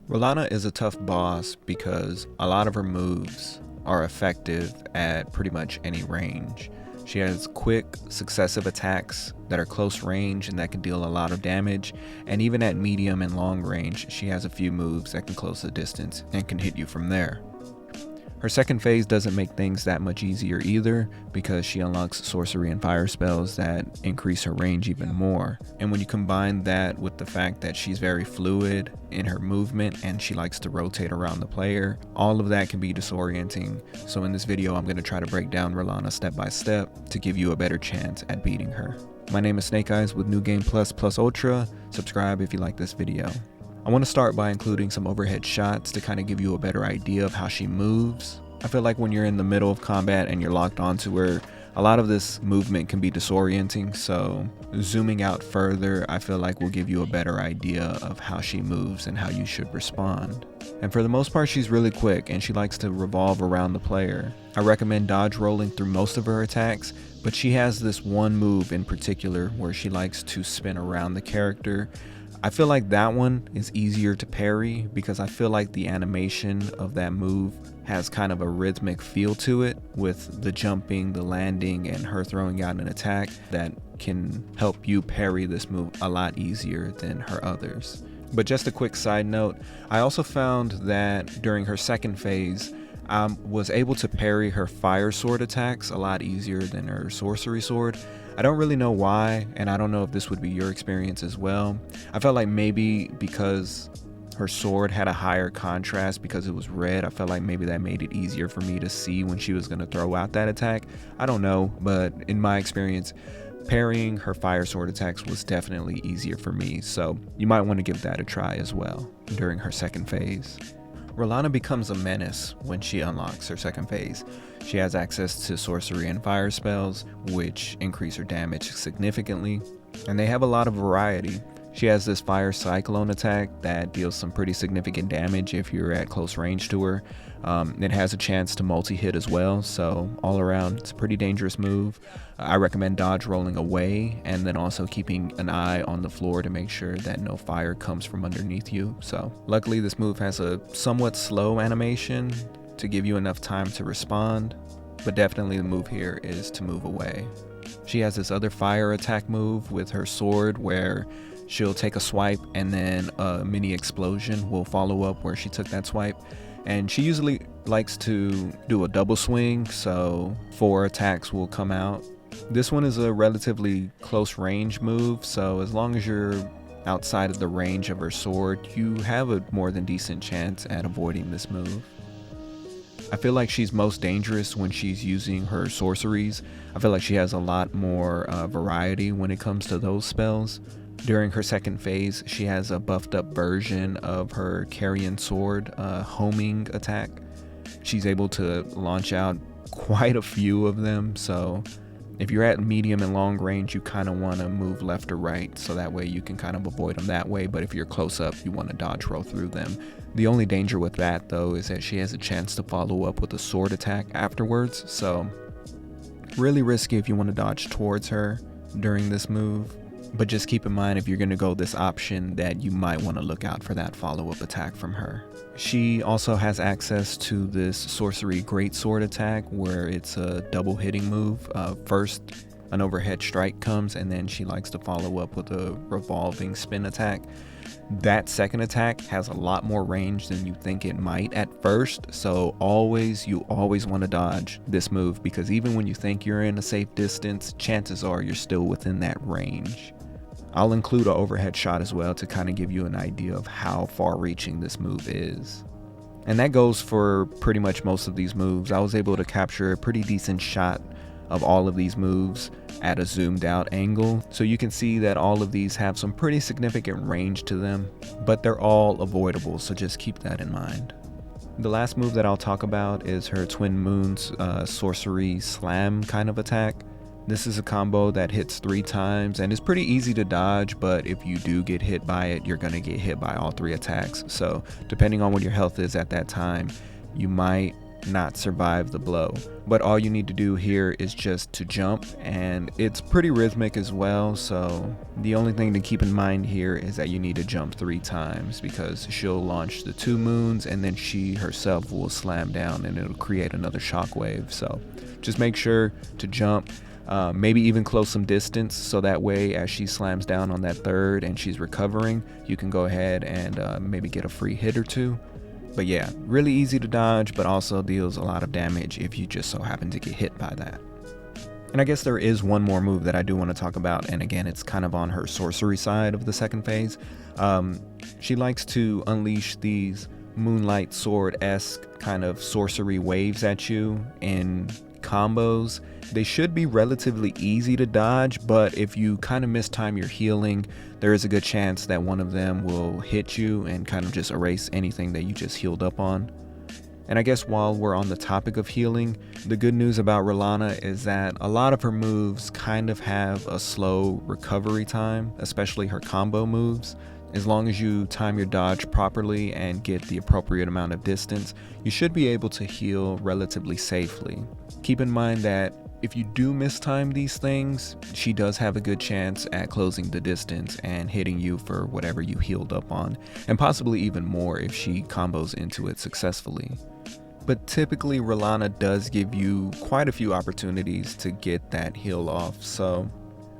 Rellana is a tough boss because a lot of her moves are effective at pretty much any range. She has quick, successive attacks that are close range and that can deal a lot of damage, and even at medium and long range, she has a few moves that can close the distance and can hit you from there. Her second phase doesn't make things that much easier either, because she unlocks sorcery and fire spells that increase her range even more. And when you combine that with the fact that she's very fluid in her movement and she likes to rotate around the player, all of that can be disorienting. So in this video, I'm going to try to break down Rellana step by step to give you a better chance at beating her. My name is Snake Eyes with New Game Plus Ultra. Subscribe if you like this video. I want to start by including some overhead shots to kind of give you a better idea of how she moves. I feel like when you're in the middle of combat and you're locked onto her, a lot of this movement can be disorienting, so zooming out further I feel like will give you a better idea of how she moves and how you should respond. And for the most part, she's really quick and she likes to revolve around the player. I recommend dodge rolling through most of her attacks, but she has this one move in particular where she likes to spin around the character. I feel like that one is easier to parry because I feel like the animation of that move has kind of a rhythmic feel to it, with the jumping, the landing, and her throwing out an attack that can help you parry this move a lot easier than her others. But just a quick side note, I also found that during her second phase, I was able to parry her fire sword attacks a lot easier than her sorcery sword. I don't really know why, and I don't know if this would be your experience as well. I felt like maybe because her sword had a higher contrast because it was red, I felt like maybe that made it easier for me to see when she was going to throw out that attack. I don't know, but in my experience, parrying her fire sword attacks was definitely easier for me, so you might want to give that a try as well during her second phase. Rellana becomes a menace when she unlocks her second phase. She has access to sorcery and fire spells, which increase her damage significantly, and they have a lot of variety. She has this fire cyclone attack that deals some pretty significant damage if you're at close range to her. It has a chance to multi-hit as well, so all around it's a pretty dangerous move. I recommend dodge rolling away and then also keeping an eye on the floor to make sure that no fire comes from underneath you. So luckily this move has a somewhat slow animation to give you enough time to respond, but definitely the move here is to move away. She has this other fire attack move with her sword where she'll take a swipe and then a mini explosion will follow up where she took that swipe. And she usually likes to do a double swing, so 4 attacks will come out. This one is a relatively close range move, so as long as you're outside of the range of her sword, you have a more than decent chance at avoiding this move. I feel like she's most dangerous when she's using her sorceries. I feel like she has a lot more variety when it comes to those spells. During her second phase, she has a buffed up version of her carrion sword homing attack. She's able to launch out quite a few of them, so if you're at medium and long range, you kind of want to move left or right so that way you can kind of avoid them that way, but if you're close up, you want to dodge roll through them. The only danger with that though is that she has a chance to follow up with a sword attack afterwards, so really risky if you want to dodge towards her during this move. But just keep in mind, if you're going to go this option, that you might want to look out for that follow-up attack from her. She also has access to this sorcery greatsword attack where it's a double hitting move. First an overhead strike comes and then she likes to follow up with a revolving spin attack. That second attack has a lot more range than you think it might at first, so you always want to dodge this move, because even when you think you're in a safe distance, chances are you're still within that range. I'll include an overhead shot as well to kind of give you an idea of how far reaching this move is. And that goes for pretty much most of these moves. I was able to capture a pretty decent shot of all of these moves at a zoomed out angle, so you can see that all of these have some pretty significant range to them, but they're all avoidable, so just keep that in mind. The last move that I'll talk about is her Twin Moons sorcery slam kind of attack. This is a combo that hits 3 times and is pretty easy to dodge, but if you do get hit by it, you're going to get hit by all 3 attacks. So depending on what your health is at that time, you might not survive the blow. But all you need to do here is just to jump, and it's pretty rhythmic as well, so the only thing to keep in mind here is that you need to jump 3 times, because she'll launch the 2 moons and then she herself will slam down and it'll create another shockwave. So just make sure to jump, maybe even close some distance, so that way as she slams down on that 3rd and she's recovering, you can go ahead and maybe get a free hit or 2. But yeah, really easy to dodge, but also deals a lot of damage if you just so happen to get hit by that. And I guess there is one more move that I do want to talk about, and again, it's kind of on her sorcery side of the second phase. She likes to unleash these Moonlight Sword-esque kind of sorcery waves at you in combos. They should be relatively easy to dodge, but if you kind of mistime your healing, there is a good chance that one of them will hit you and kind of just erase anything that you just healed up on. And I guess while we're on the topic of healing, the good news about Rellana is that a lot of her moves kind of have a slow recovery time, especially her combo moves. As long as you time your dodge properly and get the appropriate amount of distance, you should be able to heal relatively safely. Keep in mind that if you do mistime these things, she does have a good chance at closing the distance and hitting you for whatever you healed up on, and possibly even more if she combos into it successfully. But typically Rellana does give you quite a few opportunities to get that heal off, so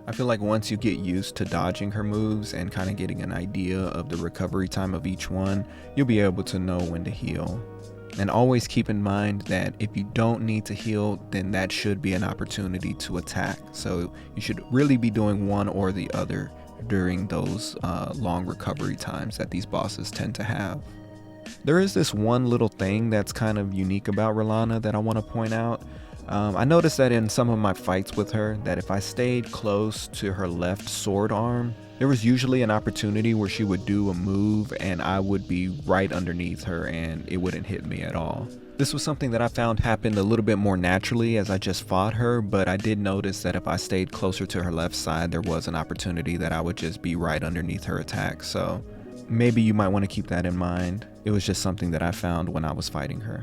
I feel like once you get used to dodging her moves and kind of getting an idea of the recovery time of each one, you'll be able to know when to heal. And always keep in mind that if you don't need to heal, then that should be an opportunity to attack. So you should really be doing one or the other during those long recovery times that these bosses tend to have. There is this one little thing that's kind of unique about Rellana that I want to point out. I noticed that in some of my fights with her, that if I stayed close to her left sword arm, there was usually an opportunity where she would do a move and I would be right underneath her and it wouldn't hit me at all. This was something that I found happened a little bit more naturally as I just fought her, but I did notice that if I stayed closer to her left side, there was an opportunity that I would just be right underneath her attack. So maybe you might want to keep that in mind. It was just something that I found when I was fighting her.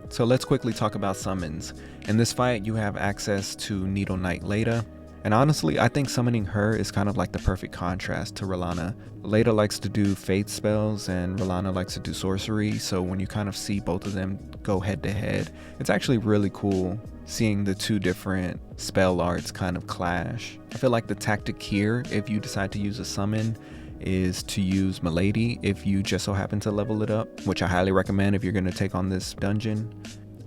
So let's quickly talk about summons. In this fight, you have access to Needle Knight Leda. And honestly, I think summoning her is kind of like the perfect contrast to Rellana. Leda likes to do faith spells and Rellana likes to do sorcery, so when you kind of see both of them go head to head, it's actually really cool seeing the 2 different spell arts kind of clash. I feel like the tactic here, if you decide to use a summon, is to use Milady if you just so happen to level it up, which I highly recommend if you're going to take on this dungeon.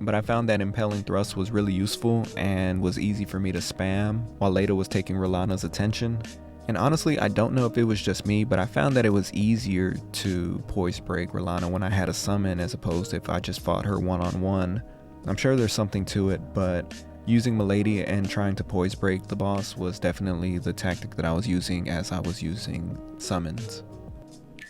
But I found that Impelling Thrust was really useful and was easy for me to spam while Leda was taking Rellana's attention. And honestly, I don't know if it was just me, but I found that it was easier to poise break Rellana when I had a summon as opposed to if I just fought her one-on-one. I'm sure there's something to it, but using Milady and trying to poise break the boss was definitely the tactic that I was using as I was using summons.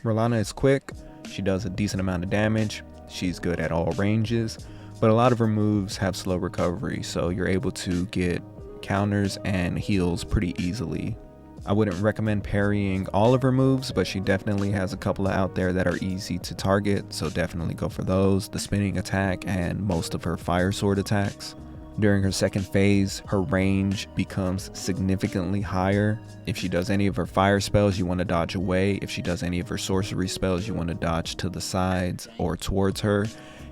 Rellana is quick, she does a decent amount of damage, she's good at all ranges, but a lot of her moves have slow recovery, so you're able to get counters and heals pretty easily. I wouldn't recommend parrying all of her moves, but she definitely has a couple out there that are easy to target, so definitely go for those, the spinning attack and most of her fire sword attacks. During her second phase, her range becomes significantly higher. If she does any of her fire spells, you want to dodge away. If she does any of her sorcery spells, you want to dodge to the sides or towards her.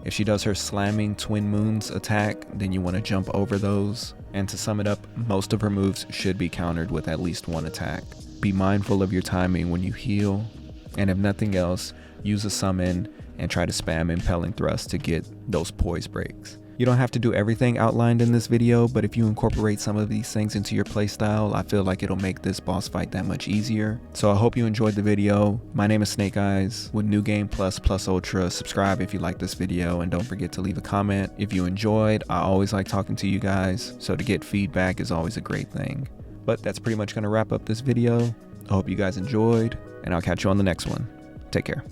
If she does her slamming twin moons attack, then you want to jump over those. And to sum it up, most of her moves should be countered with at least one attack. Be mindful of your timing when you heal, and if nothing else, use a summon and try to spam Impelling Thrust to get those poise breaks. You don't have to do everything outlined in this video, but if you incorporate some of these things into your playstyle, I feel like it'll make this boss fight that much easier. So I hope you enjoyed the video. My name is Snake Eyes with New Game Plus Ultra. Subscribe if you like this video, and don't forget to leave a comment if you enjoyed. I always like talking to you guys, so to get feedback is always a great thing. But that's pretty much going to wrap up this video. I hope you guys enjoyed, and I'll catch you on the next one. Take care.